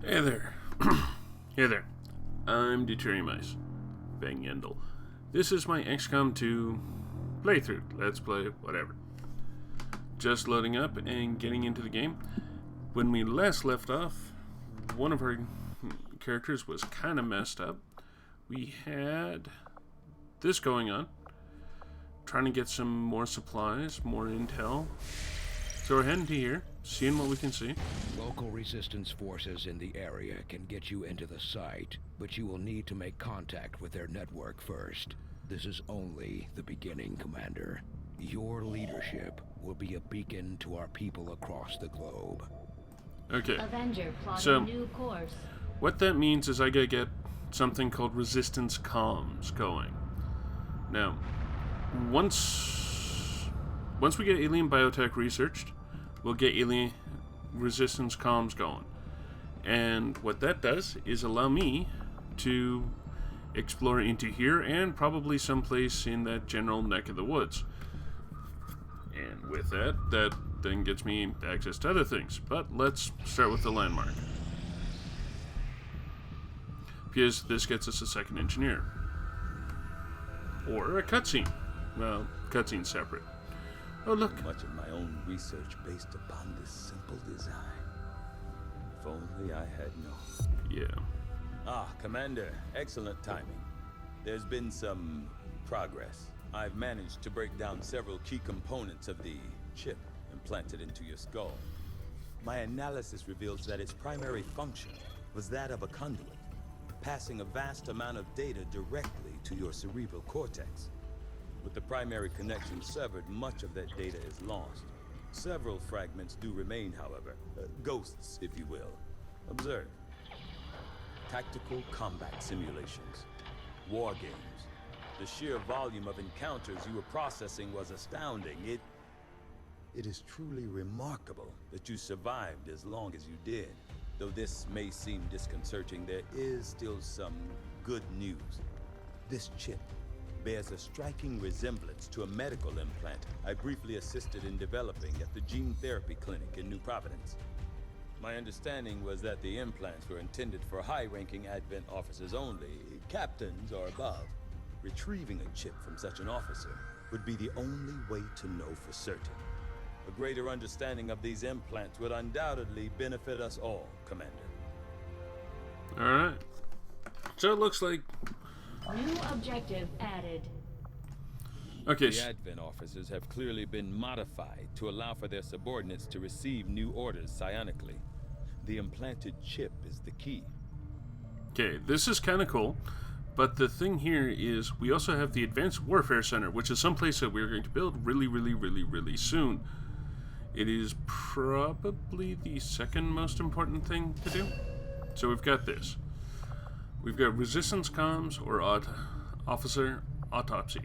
Hey there. Hey there. I'm Deuterium Ice. Bang Yendel. This is my XCOM 2 playthrough. Let's play, whatever. Just loading up and getting into the game. When we last left off, one of our characters was kind of messed up. We had this going on. Trying to get some more supplies, more intel. So we're heading to here, seeing what we can see. Local resistance forces in the area can get you into the site, but you will need to make contact with their network first. This is only the beginning, Commander. Your leadership will be a beacon to our people across the globe. Okay. Avenger plotting So, new course. what that means is I gotta get something called resistance comms going. Now, once we get alien biotech researched, we'll get alien resistance comms going. And what that does is allow me to explore into here and probably someplace in that general neck of the woods. And with that then gets me access to other things. But let's start with the landmark, because this gets us a second engineer. Or a cutscene. Well, cutscene's separate. Oh, look. Much of my own research based upon this simple design. If only I had known. Yeah. Commander, excellent timing. There's been some progress. I've managed to break down several key components of the chip implanted into your skull. My analysis reveals that its primary function was that of a conduit, passing a vast amount of data directly to your cerebral cortex. With the primary connection severed, much of that data is lost. Several fragments do remain, however. Ghosts, if you will. Observe. Tactical combat simulations. War games. The sheer volume of encounters you were processing was astounding. It is truly remarkable that you survived as long as you did. Though this may seem disconcerting, there is still some good news. This chip bears a striking resemblance to a medical implant I briefly assisted in developing at the gene therapy clinic in New Providence. My understanding was that the implants were intended for high-ranking Advent officers only, captains or above. Retrieving a chip from such an officer would be the only way to know for certain. A greater understanding of these implants would undoubtedly benefit us all, Commander. Alright. So it looks like... New objective added. Okay, The Advent officers have clearly been modified to allow for their subordinates to receive new orders psionically. The implanted chip is the key. okay, this is kind of cool. But the thing here is we also have the Advanced Warfare Center, which is someplace that we're going to build really soon. It is probably the second most important thing to do. So we've got this. We've got Resistance Comms or Officer Autopsy.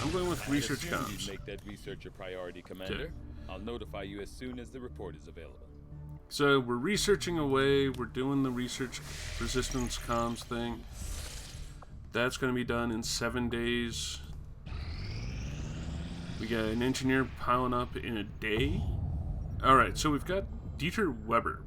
I'm going with Research I assume Comms. you'd make that research a priority, Commander. Okay. I'll notify you as soon as the report is available. So we're researching away. We're doing the Research Resistance Comms thing. That's going to be done in 7 days. We got an engineer piling up in a day. Alright, so we've got Dieter Weber.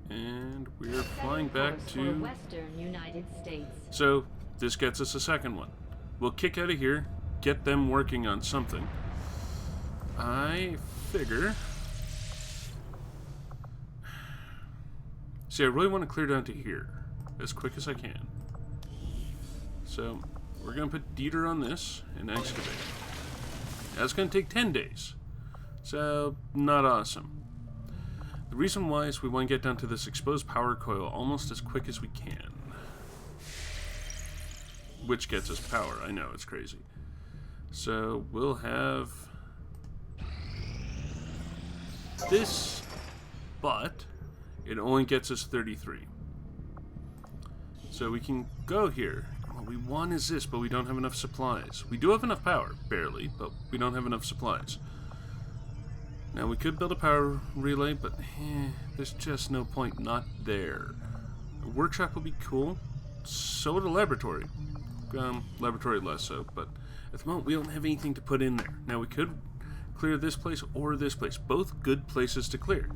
And we're flying back Course for to... Western United States. So, this gets us a second one. We'll kick out of here, get them working on something. I figure... See, I really want to clear down to here as quick as I can. So, we're going to put Dieter on this and excavate. That's going to take 10 days. So, not awesome. The reason why is we want to get down to this exposed power coil almost as quick as we can. Which gets us power. I know, it's crazy. So, we'll have this, but it only gets us 33. So we can go here. What we want is this, but we don't have enough supplies. We do have enough power, barely, but we don't have enough supplies. Now we could build a power relay, but there's just no point not there. A workshop would be cool. So would a laboratory. Laboratory less so, but at the moment we don't have anything to put in there. Now we could clear this place or this place. Both good places to clear.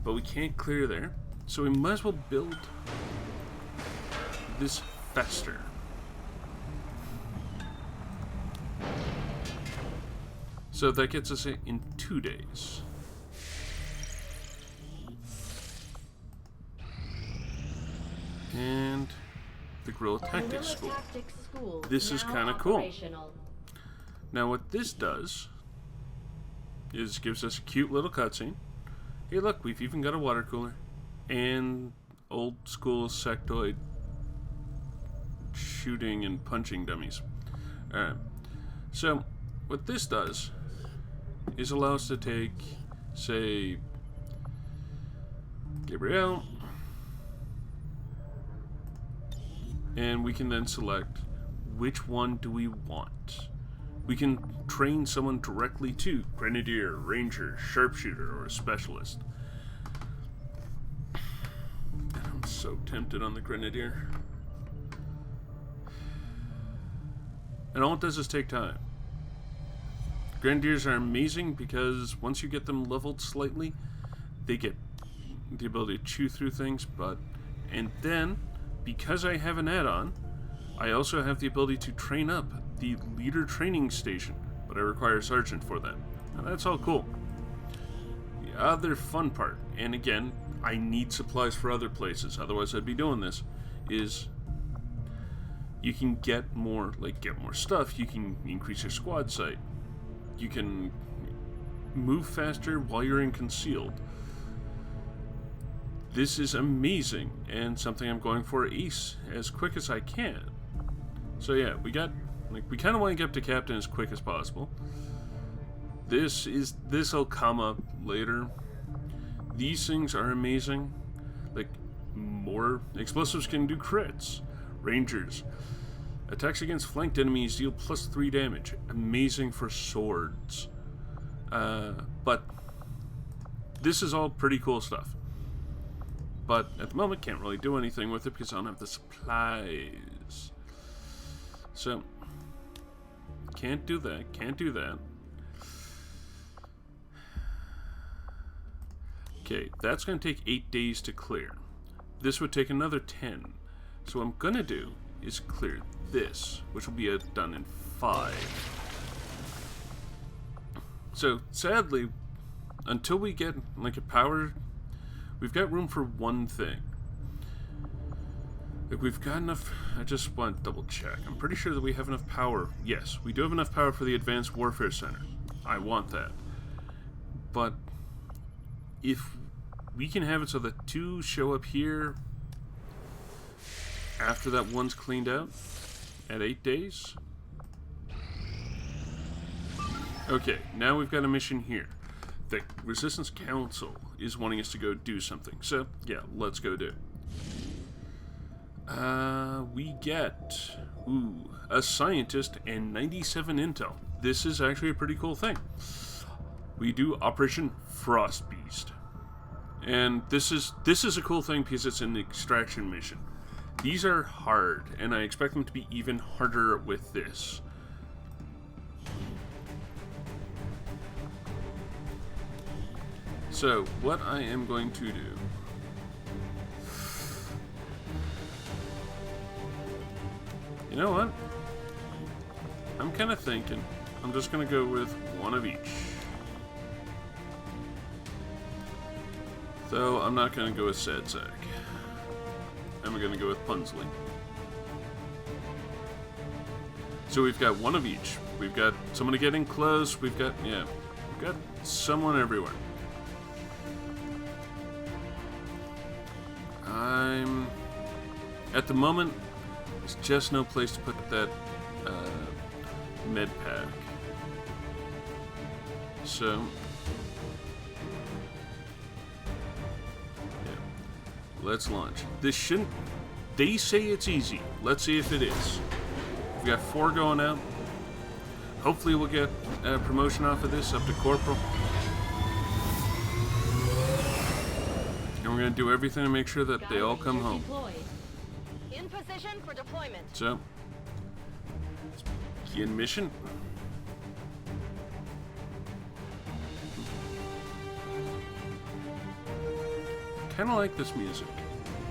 but we can't clear there, so we might as well build this fester. So that gets us in 2 days. And the Guerrilla Tactics School. This is kind of cool. Now what this does is gives us a cute little cutscene. Hey look, we've even got a water cooler. And old school sectoid shooting and punching dummies. Alright. So what this does is allow us to take, say, Gabrielle, and we can then select which one do we want. We can train someone directly to Grenadier, Ranger, Sharpshooter, or a Specialist. I'm so tempted on the Grenadier. And all it does is take time. Grenadiers are amazing because once you get them leveled slightly, they get the ability to chew through things, and then, because I have an add-on, I also have the ability to train up the leader training station, but I require a sergeant for that. And that's all cool. The other fun part, and again, I need supplies for other places, otherwise I'd be doing this, is you can get more stuff, you can increase your squad size. You can move faster while you're in concealed. This is amazing, and something I'm going for ace as quick as I can. So yeah, we kind of want to get up to captain as quick as possible. This'll come up later. These things are amazing. Like, more explosives can do crits. Rangers. Attacks against flanked enemies deal +3 damage. Amazing for swords. But this is all pretty cool stuff. But at the moment, can't really do anything with it because I don't have the supplies. So, can't do that. Can't do that. Okay, that's going to take 8 days to clear. This would take another 10. So what I'm going to do is clear this, which will be done in 5. So, sadly, until we get like a power, we've got room for one thing. Like, we've got enough. I just want to double check. I'm pretty sure that we have enough power. Yes, we do have enough power for the Advanced Warfare Center. I want that. But if we can have it so that 2 show up here after that one's cleaned out at 8 days. Okay, now we've got a mission here. The Resistance Council is wanting us to go do something. So, yeah, let's go do it. We get, a scientist and 97 intel. This is actually a pretty cool thing. We do Operation Frost Beast. And this is a cool thing because it's an extraction mission. These are hard, and I expect them to be even harder with this. So, what I am going to do... You know what? I'm kind of thinking I'm just going to go with one of each. So, I'm not going to go with Sad Sack. And we're going to go with Punsley. So we've got one of each. We've got someone getting close. We've got someone everywhere. At the moment, there's just no place to put that med pack. So, yeah, let's launch. This shouldn't. They say it's easy. Let's see if it is. We've got 4 going out. Hopefully, we'll get a promotion off of this up to corporal. And we're going to do everything to make sure that they all come home. In position for deployment. So, begin mission. kind of like this music.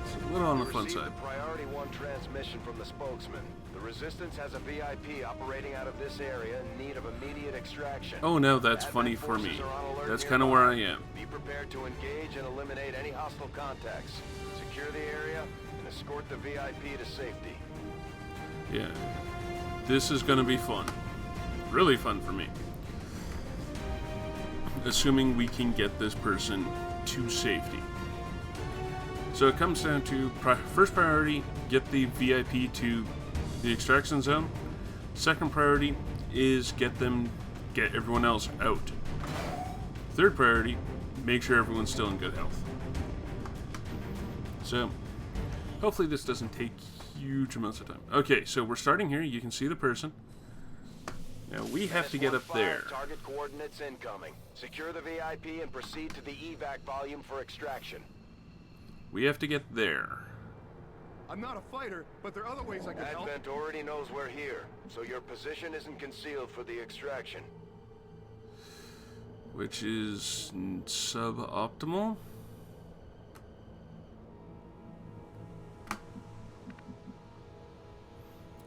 It's a little on the fun Received side. a priority 1 transmission from the spokesman. The Resistance has a VIP operating out of this area in need of immediate extraction. Oh no, that's Advent funny for me. forces are on alert That's kind of where I nearby. am. Be prepared to engage and eliminate any hostile contacts. Secure the area and escort the VIP to safety. Yeah. This is going to be fun. Really fun for me. Assuming we can get this person to safety. So it comes down to first priority, get the VIP to the extraction zone. Second priority is get everyone else out. Third priority, make sure everyone's still in good health. So hopefully this doesn't take huge amounts of time. Okay, so we're starting here. You can see the person. Now we have to get up there. Target coordinates incoming. Secure the VIP and proceed to the evac volume for extraction. We have to get there. I'm not a fighter, but there are other ways I can help. Advent already knows we're here, so your position isn't concealed for the extraction. Which is suboptimal.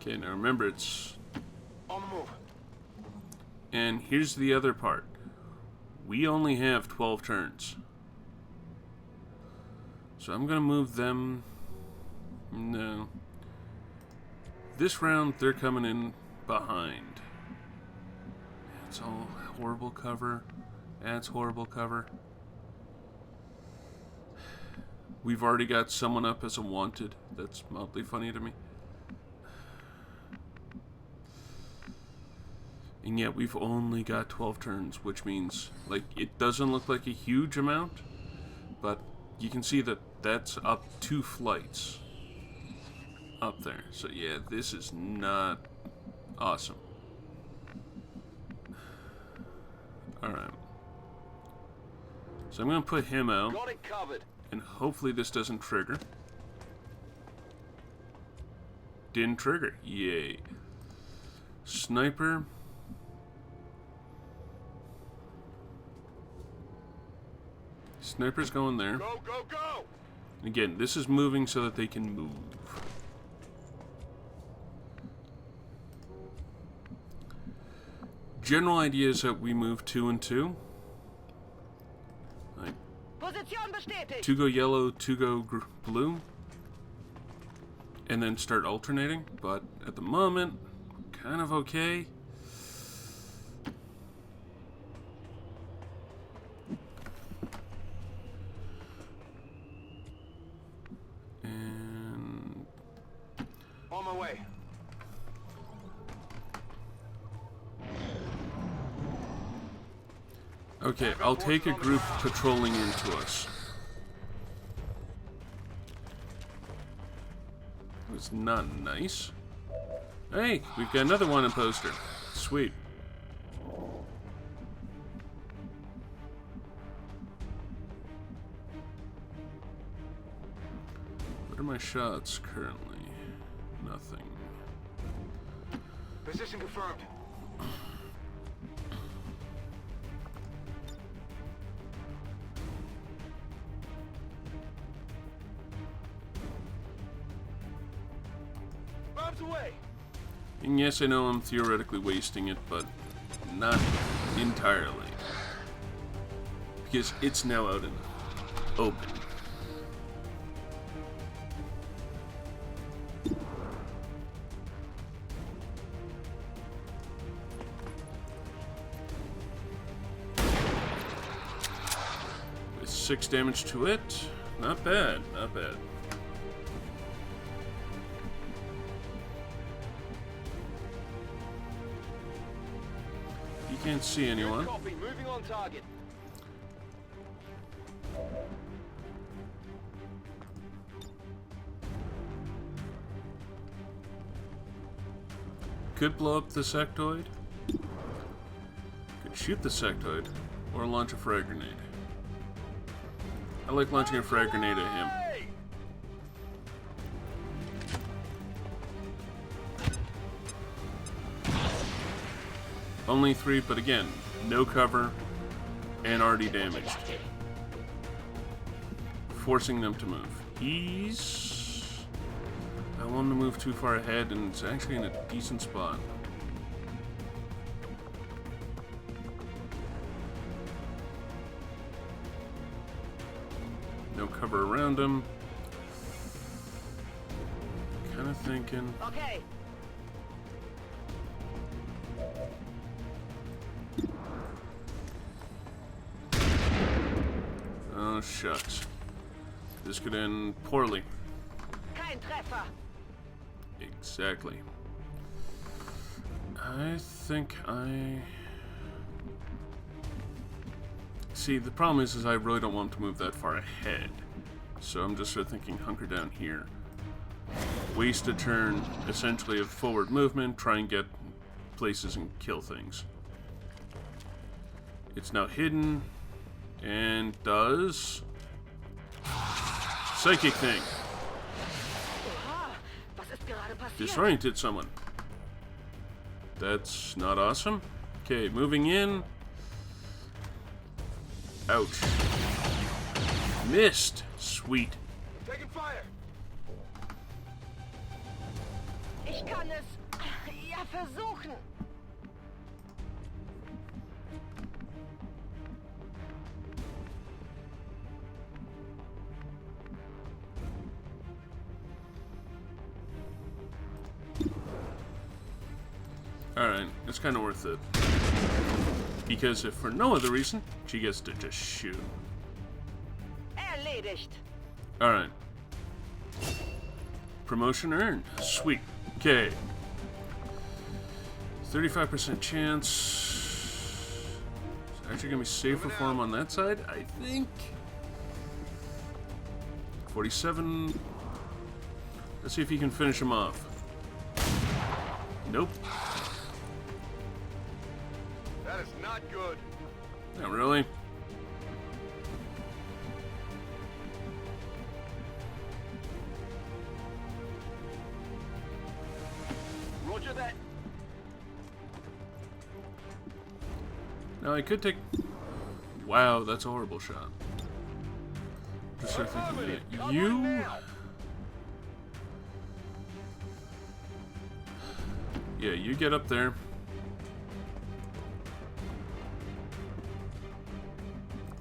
Okay, now remember it's... On the move. And here's the other part. We only have 12 turns. So I'm gonna move them... No. This round, they're coming in behind. It's all horrible cover. That's horrible cover. We've already got someone up as a wanted. That's mildly funny to me. And yet we've only got 12 turns, which means, like, it doesn't look like a huge amount, but you can see that that's up 2 flights up there. So yeah, this is not awesome. Alright. So I'm going to put him out, Got it covered. and hopefully this doesn't trigger. Didn't trigger. Yay. Sniper. Sniper's going there. Go, go, go! Again, this is moving so that they can move. General idea is that we move 2 and 2. Like, Position bestätigt. 2 go yellow, 2 go blue. And then start alternating. But at the moment, kind of okay. And On my way. okay, I'll take a group patrolling into us. It's not nice. Hey, we've got another one in poster. Sweet. What are my shots currently? Nothing. Position confirmed. Bombs away. And yes, I know I'm theoretically wasting it, but not entirely. Because it's now out in open. With 6 damage to it. Not bad, not bad. You can't see anyone. Copy, moving on target. Could blow up the sectoid. Could shoot the sectoid. Or launch a frag grenade. I like launching a frag grenade at him. Hey! Only 3, but again, no cover and already damaged. forcing them to move. I want him to move too far ahead, and it's actually in a decent spot. No cover around him. Kind of thinking. Okay. Oh, shucks. This could end poorly. Kein Treffer. Exactly. I think See, the problem is I really don't want him to move that far ahead. So I'm just sort of thinking hunker down here. Waste a turn, essentially, of forward movement, try and get places and kill things. It's now hidden, and does... Psychic thing. Oha, was ist gerade passiert? Disoriented someone. That's not awesome. Okay, moving in. Ouch. Missed. Sweet. Taking fire. Ich kann es ja versuchen. Alright, it's kind of worth it. Because if for no other reason, she gets to just shoot. Erledigt. Alright. Promotion earned. Sweet. Okay. 35% chance. It's actually going to be safer for him on that side, I think. 47. Let's see if he can finish him off. Nope. That is not good. Not really. Roger that. Now I could take... Wow, that's a horrible shot. Just start thinking, you... Yeah, you get up there.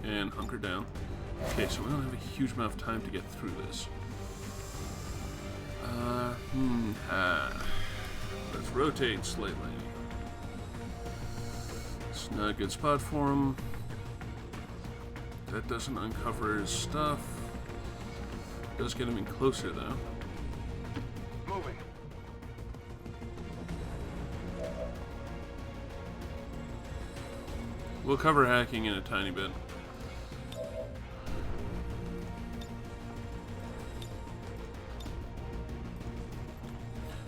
And hunker down. Okay, so we don't have a huge amount of time to get through this. Let's rotate slightly. It's not a good spot for him. That doesn't uncover his stuff. Does get him in closer though. Moving. We'll cover hacking in a tiny bit.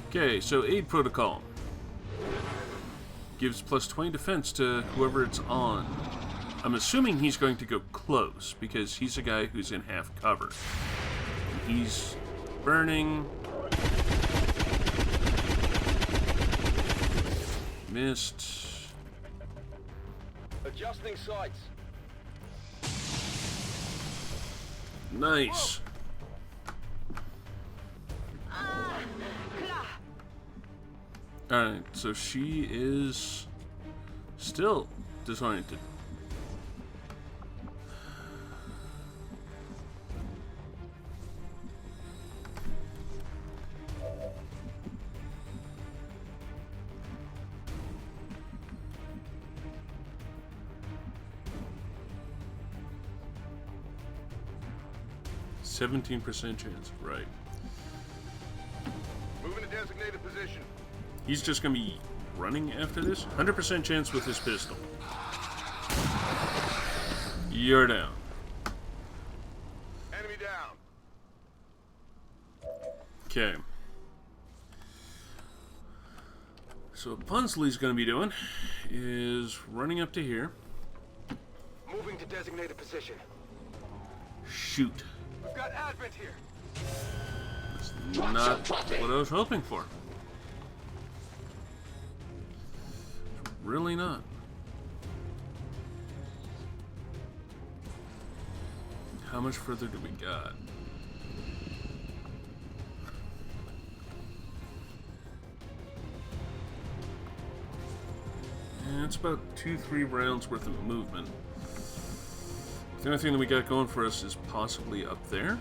Okay, so aid protocol gives plus 20 defense to whoever it's on. I'm assuming he's going to go close because he's a guy who's in half cover. He's burning. Missed. Adjusting sights. Nice. Klar. Alright, so she is still disoriented. %17% chance, right. Moving to designated position. He's just gonna be running after this. 100% chance with his pistol. You're down. Enemy down. Okay. So what Punsley's gonna be doing is running up to here. Moving to designated position. Shoot. We've got Advent here. That's not what I was hoping for. Really not. How much further do we got? Yeah, it's about 2-3 rounds worth of movement. The only thing that we got going for us is possibly up there.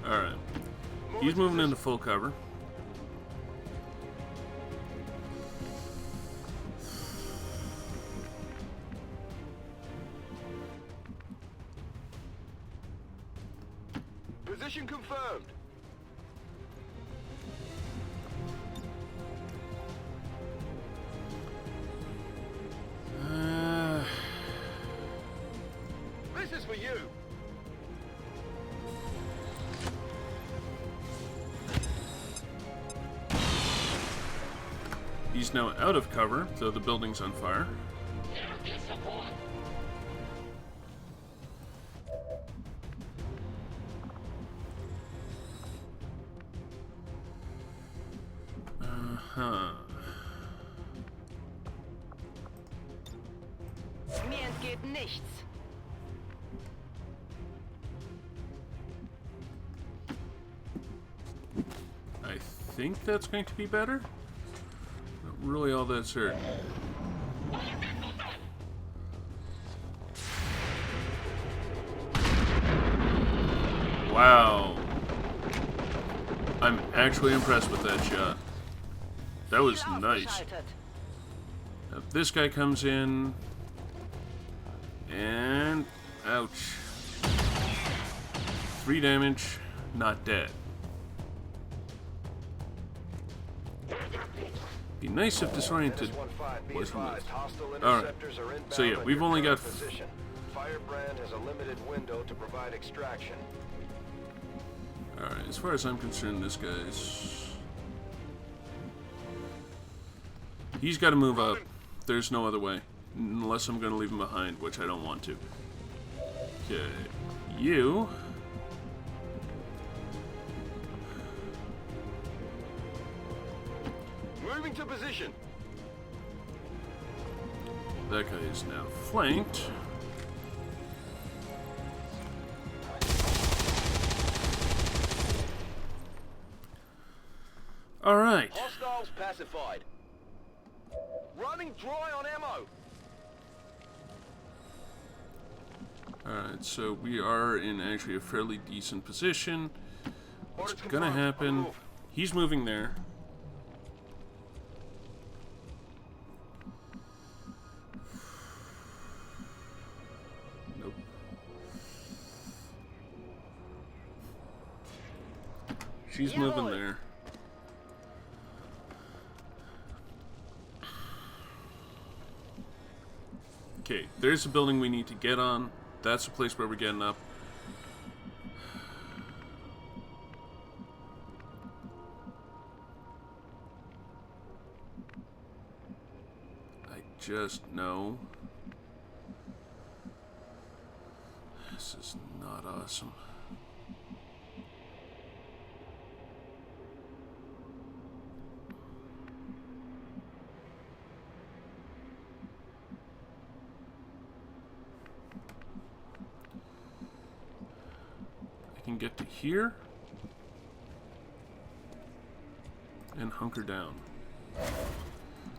Alright. He's moving into full cover. Position confirmed. This is for you. He's now out of cover, though the building's on fire. Mir entgeht nichts. I think that's going to be better. Not really all that certain. Wow. I'm actually impressed with that shot. That was nice. Now, this guy comes in, and ouch. 3 damage, not dead. Be nice if disoriented was removed. Alright, so yeah, we've only got... Firebrand has a limited window to provide extraction. Alright, as far as I'm concerned, this guy's... He's got to move up. There's no other way. Unless I'm going to leave him behind, which I don't want to. Okay, you... Moving to position. That guy is now flanked. Alright. Hostiles pacified. Running dry on ammo. Alright, so we are in actually a fairly decent position. What's gonna happen? He's moving there. Nope. She's moving there. Okay, there's a building we need to get on. That's the place where we're getting up. I just know. This is not awesome. Can get to here and hunker down.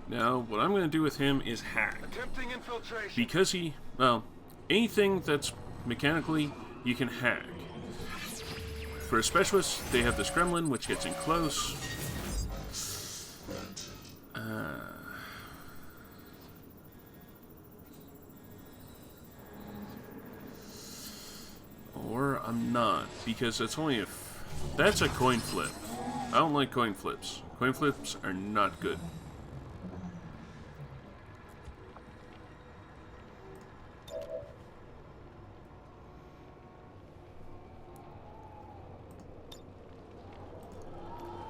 Now, what I'm going to do with him is hack. Attempting infiltration. Because he, well, anything that's mechanically, you can hack. For a specialist, they have this gremlin, which gets in close. Or I'm not, because that's only if that's a coin flip. I don't like coin flips. Coin flips are not good.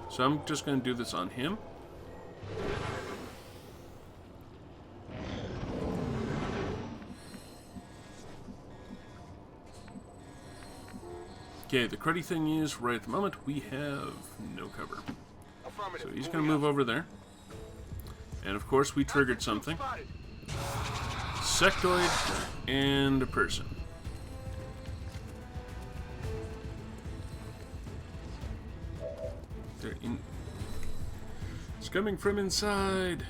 So I'm just going to do this on him. Okay, the cruddy thing is, right at the moment, we have no cover. So he's going to move over there. And of course, we triggered something. Sectoid and a person. It's coming from inside.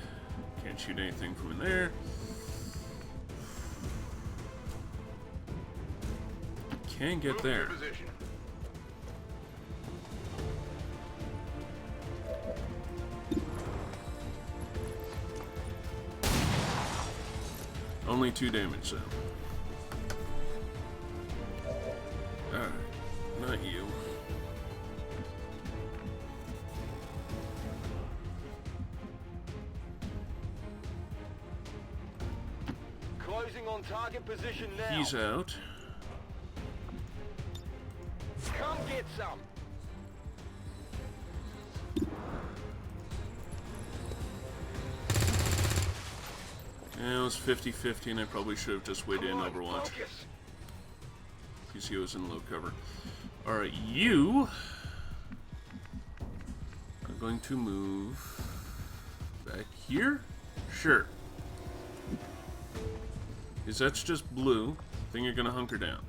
Can't shoot anything from in there. Can't get there. Only 2 damage though. Alright, not you. Closing on target position now. He's out. Come get some. Yeah, it was 50-50 and I probably should have just waited in Overwatch. Focus. Because he was in low cover. Alright, you are going to move back here? Sure. Because that's just blue. Then you're going to hunker down.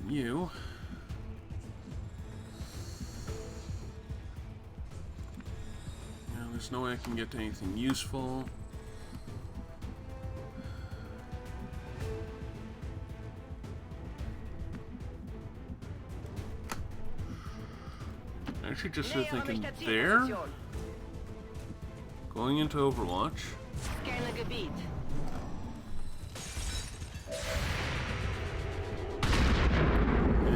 You. Now, there's no way I can get to anything useful. Actually, just sort of thinking there. Going into Overwatch. Scanner Gebiet.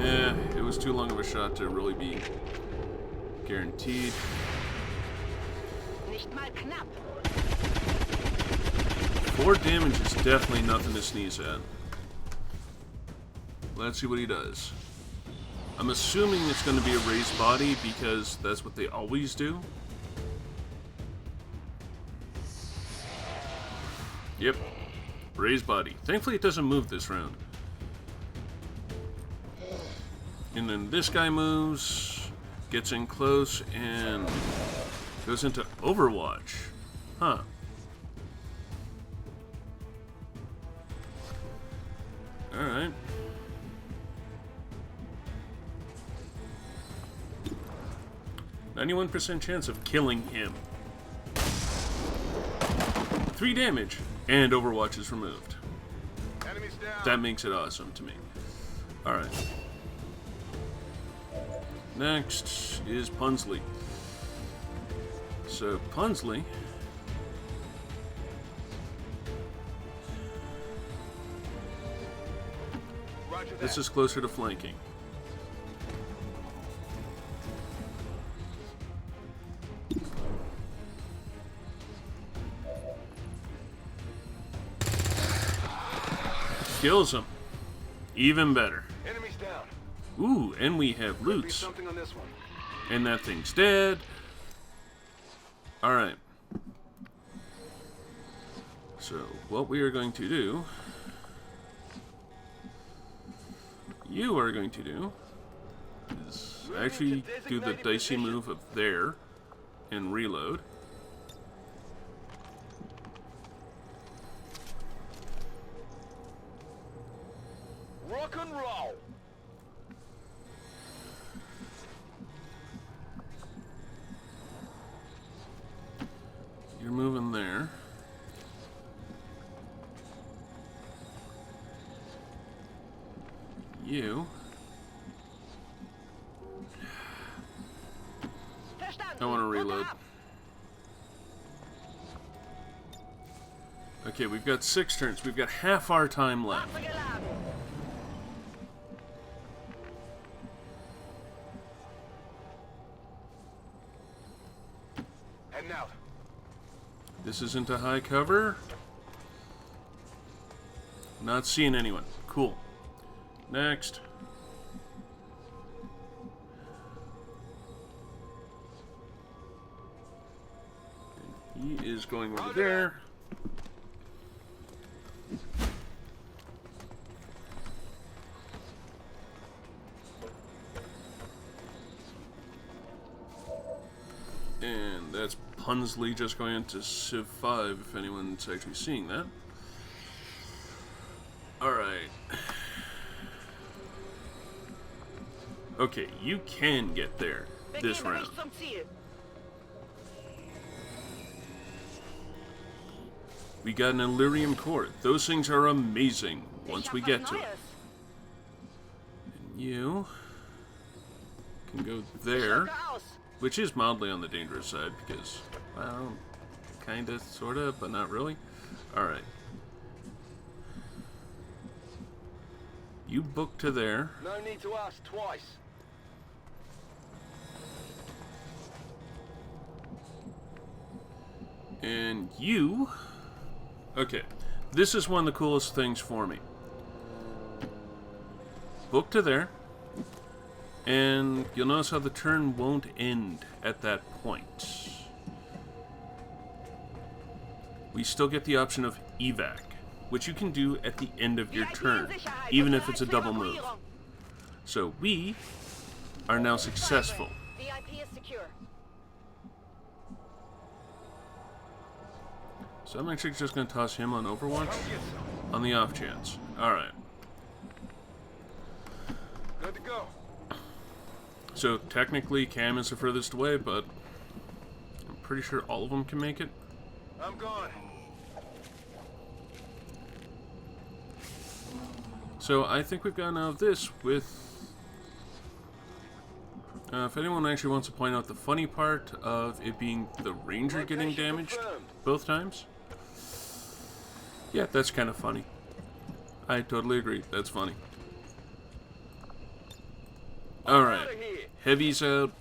Yeah, it was too long of a shot to really be guaranteed. Nicht mal knapp. 4 damage is definitely nothing to sneeze at. Let's see what he does. I'm assuming it's going to be a raised body because that's what they always do. Yep, raised body. Thankfully it doesn't move this round. And then this guy moves, gets in close, and goes into Overwatch. Huh. Alright. %91 chance of killing him. 3 damage, and Overwatch is removed. Enemies down. That makes it awesome to me. Alright. Next is Punsley. So, Punsley Roger that. this is closer to flanking. Kills him. Even better. Enemies down. Ooh, and we have Could be loots. something on this one. And that thing's dead. Alright. So, what we are going to do... You are going to do... is actually do the dicey move of there and reload. Rock and roll. You're moving there. You. I want to reload. Okay, we've got 6 turns. We've got half our time left. Heading out. This is into high cover. Not seeing anyone. Cool. Next. He is going over there. And that's Punsley just going into Civ 5, if anyone's actually seeing that. Alright. Okay, you can get there. this round. Zum Ziel. We got an Illyrium core. Those things are amazing once we get to it. And you can go there, which is mildly on the dangerous side because, well, kinda, sorta, but not really. Alright. You book to there. No need to ask twice. And you... Okay. This is one of the coolest things for me. Book to there. And you'll notice how the turn won't end at that point. We still get the option of evac, which you can do at the end of your turn, even if it's a double move. So we are now successful. VIP is secure. So I'm actually just going to toss him on Overwatch on the off chance. Alright. Good to go. So technically Cam is the furthest away, but I'm pretty sure all of them can make it. I'm gone. So I think we've gotten out of this with... if anyone actually wants to point out the funny part of it being the Ranger getting damaged both times. Yeah, that's kind of funny. I totally agree. That's funny. Alright. Heavy's out.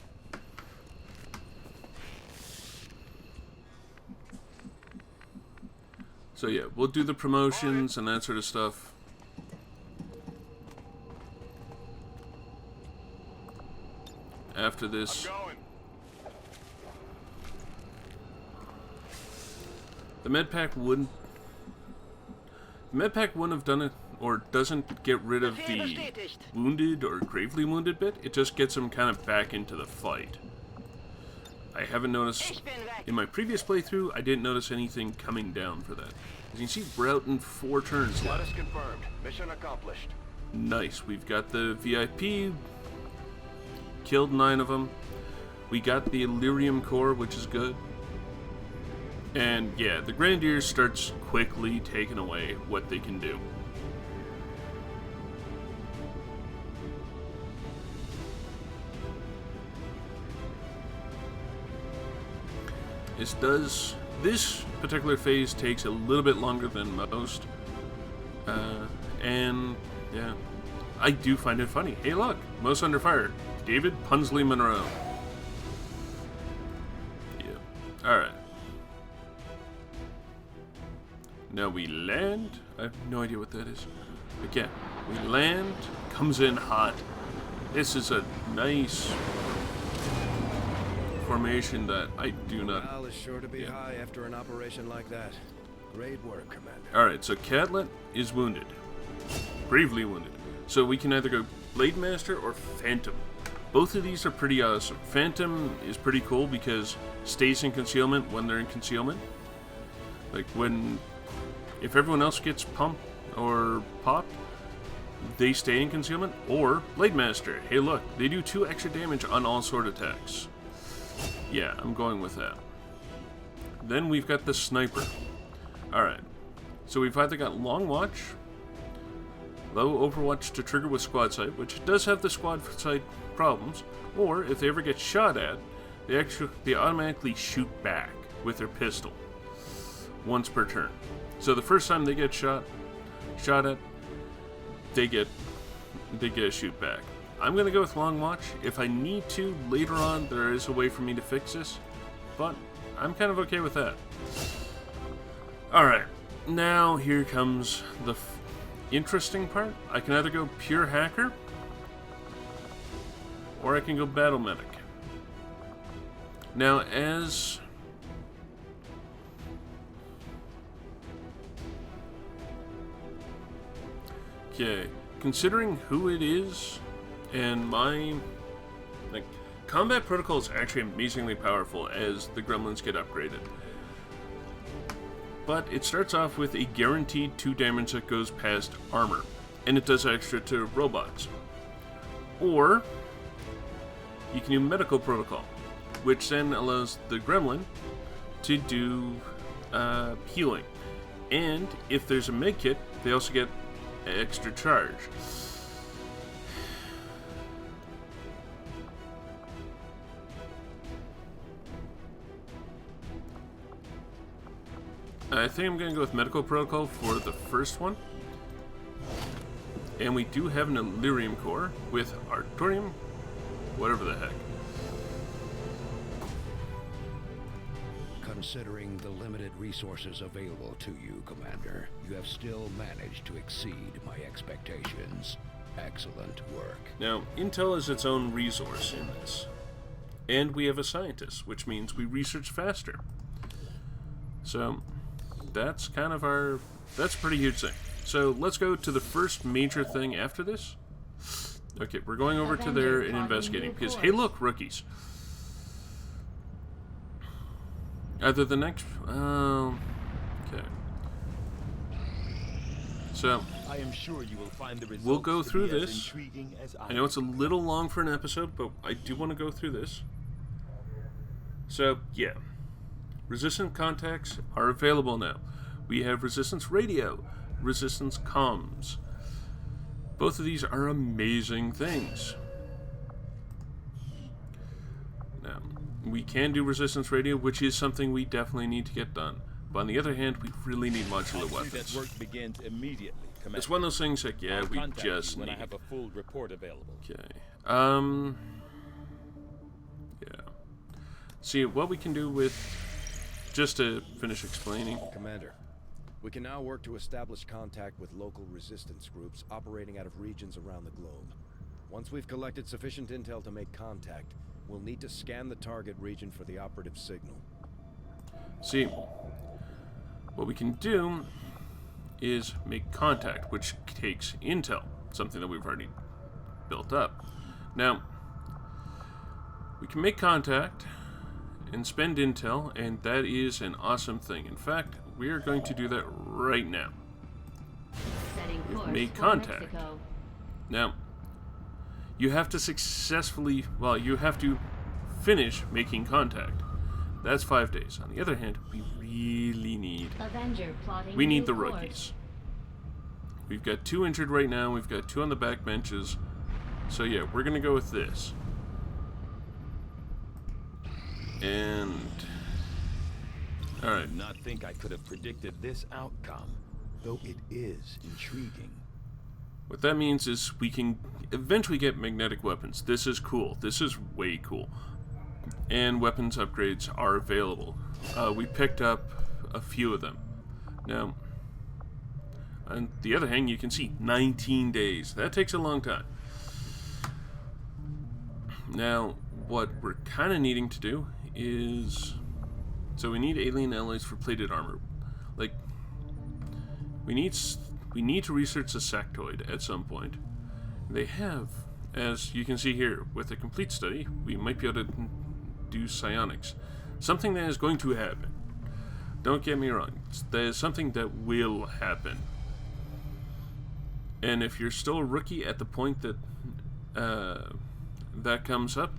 So yeah, we'll do the promotions and that sort of stuff. After this. The medpack wouldn't have done it, or doesn't get rid of the wounded or gravely wounded bit. It just gets them kind of back into the fight. I haven't noticed, in my previous playthrough, I didn't notice anything coming down for that. As you can see, we're out in 4 turns left. Status confirmed. Mission accomplished. Nice. We've got the VIP. Killed 9 of them. We got the Illyrium core, which is good. And yeah, the Grenadiers starts quickly taking away what they can do. This particular phase takes a little bit longer than most. And yeah, I do find it funny. Hey look, most under fire. David Punsley Monroe. Yeah. Alright. Now we land. I have no idea what that is. Again, we land. Comes in hot. This is a nice formation that I do not... Morale is sure to be high after an operation like that. Great work, Commander. Alright, so Cadlet is wounded. Gravely wounded. So we can either go Blade Master or Phantom. Both of these are pretty awesome. Phantom is pretty cool because stays in concealment when they're in concealment. Like if everyone else gets pumped or popped, they stay in concealment. Or Blade Master. Hey look, they do 2 extra damage on all sword attacks. Yeah, I'm going with that. Then we've got the Sniper. Alright. So we've either got Long Watch, low Overwatch to trigger with Squad Sight, which does have the Squad Sight problems, or if they ever get shot at, they automatically shoot back with their pistol once per turn. So the first time they get shot at, they get a shoot back. I'm gonna go with Long Watch. If I need to later on, there is a way for me to fix this, but I'm kind of okay with that. Alright, now here comes the interesting part. I can either go pure hacker, or I can go battle medic. Now, okay, considering who it is, and combat protocol is actually amazingly powerful as the gremlins get upgraded. But it starts off with a guaranteed 2 damage that goes past armor, and it does extra to robots. Or you can do medical protocol, which then allows the gremlin to do healing. And if there's a med kit, they also get extra charge. I think I'm going to go with medical protocol for the first one. And we do have an Delirium core with our Deuterium, whatever the heck. Considering the limited resources available to you, Commander, you have still managed to exceed my expectations. Excellent work. Now, Intel is its own resource in this. And we have a scientist, which means we research faster. So, that's kind of that's a pretty huge thing. So, let's go to the first major thing after this. Okay, we're going over to there and investigating, because, hey look, rookies. Either the next... okay. So, I am sure you will find the we'll go through this. Intriguing as I know it's a little long for an episode, but I do want to go through this. So, yeah. Resistant contacts are available now. We have Resistance Radio, Resistance Comms. Both of these are amazing things. Now, we can do Resistance Radio, which is something we definitely need to get done. But on the other hand, we really need modular weapons. That work begins immediately, Commander. It's one of those things like, yeah, I'll we contact just you when need. I have a full report available. Okay. Yeah. See what we can do with. Just to finish explaining. Commander, we can now work to establish contact with local resistance groups operating out of regions around the globe. Once we've collected sufficient intel to make contact, we'll need to scan the target region for the operative signal. See, what we can do is make contact, which takes intel, something that we've already built up. Now, we can make contact and spend intel, and that is an awesome thing. In fact, we are going to do that right now. We've made contact. Now, you have to successfully, well, you have to finish making contact. That's 5 days. On the other hand, we really need, we need the rookies. We've got 2 injured right now. We've got 2 on the back benches. So yeah, we're gonna go with this. And alright. I did not think I could have predicted this outcome, though it is intriguing. What that means is we can eventually get magnetic weapons. This is cool. This is way cool. And weapons upgrades are available. We picked up a few of them. Now, on the other hand, you can see 19 days. That takes a long time. Now, what we're kind of needing to do is, so we need alien alloys for plated armor. Like, we need to research the sectoid at some point. They have, as you can see here, with a complete study, we might be able to do psionics. Something that is going to happen. Don't get me wrong. That is something that will happen. And if you're still a rookie at the point that that comes up,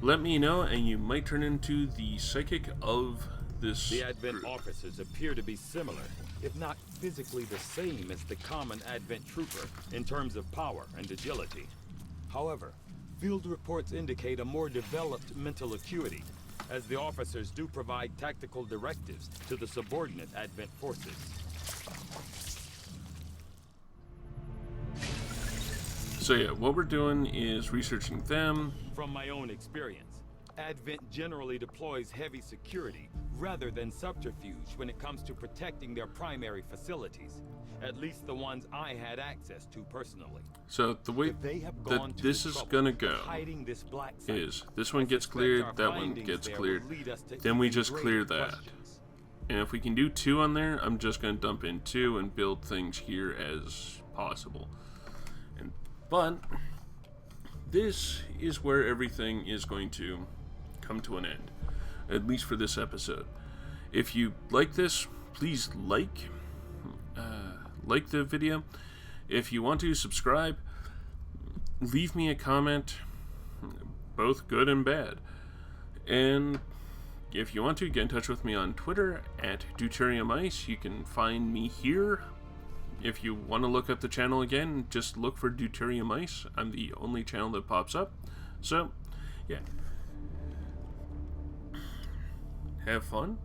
let me know, and you might turn into the psychic of this The Advent group. officers appear to be similar, if not physically the same as the common Advent trooper in terms of power and agility. However, field reports indicate a more developed mental acuity, as the officers do provide tactical directives to the subordinate Advent forces. So yeah, what we're doing is researching them. From my own experience, Advent generally deploys heavy security rather than subterfuge when it comes to protecting their primary facilities, at least the ones I had access to personally. So the way If they have that gone to this the is trouble gonna of go hiding this black site, is this one I gets suspect cleared, our that one findings gets there cleared, will lead us to then we even just clear greater that. questions. And if we can do 2 on there, I'm just gonna dump in 2 and build things here as possible. But this is where everything is going to come to an end, at least for this episode. If you like this, please like the video. If you want to, subscribe, leave me a comment, both good and bad. And if you want to, get in touch with me on Twitter at Deuterium Ice. You can find me here. If you want to look up the channel again, just look for Deuterium Ice. I'm the only channel that pops up. So, yeah. Have fun.